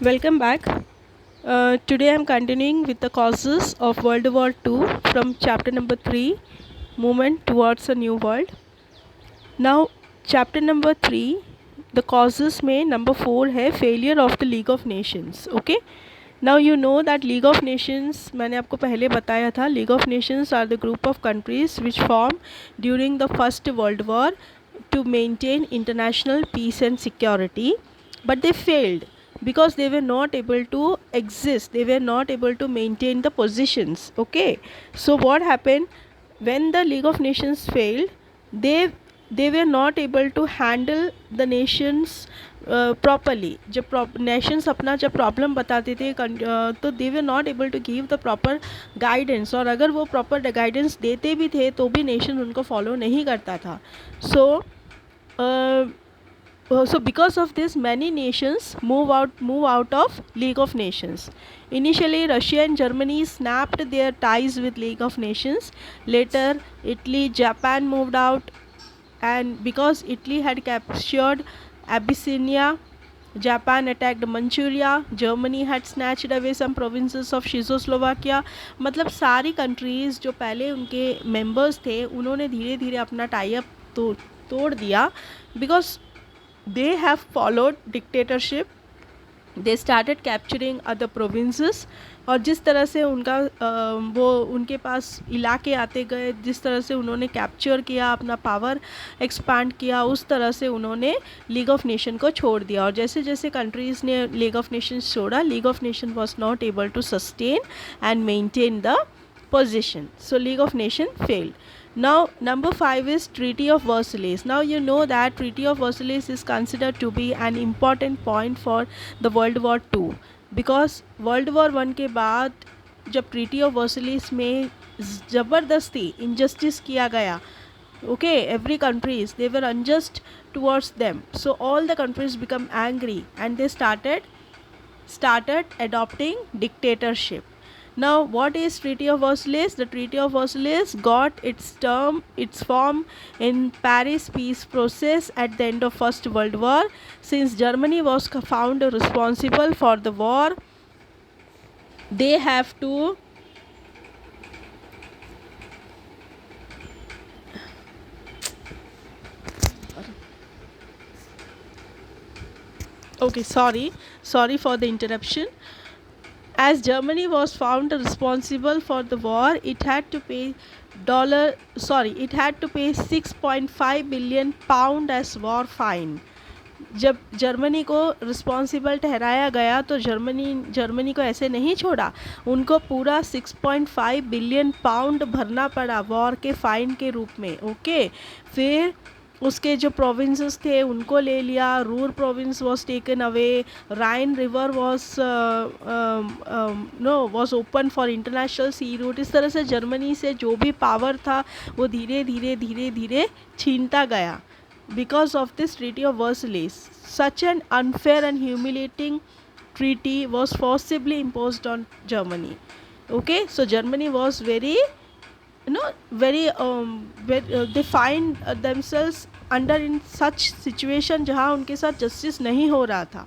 Welcome back. Today I'm continuing with the causes of World War II from chapter number 3, Movement Towards a New World. Now, chapter number 3, the causes में number 4 है failure of the League of Nations. Okay. Now you know that League of Nations मैंने आपको पहले बताया था. League of Nations are the group of countries which formed during the First World War to maintain international peace and security, but they failed because they were not able to exist, they were not able to maintain the positions. Okay, so what happened when the League of Nations failed? they were not able to handle the nations properly. जब nations अपना जब problem बताते थे तो they were not able to give the proper guidance, और अगर वो proper guidance देते भी थे तो भी nation उनको follow नहीं करता था. So because of this, many nations move out of League of Nations. Initially, Russia and Germany snapped their ties with League of Nations. Later, Italy, Japan moved out, and because Italy had captured Abyssinia, Japan attacked Manchuria, Germany had snatched away some provinces of Czechoslovakia. मतलब सारी countries जो पहले उनके members थे उन्होंने धीरे धीरे अपना tie up तोड़ दिया because they have followed dictatorship. They started capturing other provinces, और जिस तरह से उनका वो उनके पास इलाके आते गए, जिस तरह से उन्होंने कैप्चर किया, अपना पावर एक्सपांड किया, उस तरह से उन्होंने लीग ऑफ नेशन को छोड़ दिया. और जैसे जैसे कंट्रीज़ ने लीग ऑफ नेशंस छोड़ा, league of nation was not able to sustain and maintain the position. So League of Nations failed. Now number 5 is Treaty of Versailles. Now you know that Treaty of Versailles is considered to be an important point for the World War II, because World War I के बाद जब Treaty of Versailles में ज़बरदस्ती injustice किया गया, okay, every countries they were unjust towards them, so all the countries become angry and they started adopting dictatorship. Now, what is Treaty of Versailles? The Treaty of Versailles got its form in Paris peace process at the end of First World War. Since Germany was found responsible for the war, they have to okay, sorry for the interruption. As Germany was found responsible for the war, it had to pay 6.5 billion pound as war fine. जब Germany को responsible ठहराया गया तो Germany को ऐसे नहीं छोड़ा, उनको पूरा 6.5 बिलियन पाउंड भरना पड़ा वॉर के फाइन के रूप में. ओके, फिर उसके जो प्रोविंसेस थे उनको ले लिया. Ruhr province was taken away, Rhine river was open for international sea route. इस तरह से जर्मनी से जो भी पावर था वो धीरे धीरे छीनता गया. Because of this Treaty of Versailles, such an unfair and humiliating treaty was forcibly imposed on Germany. Okay, so Germany was very they find themselves under in such situation जहाँ उनके साथ justice नहीं हो रहा था.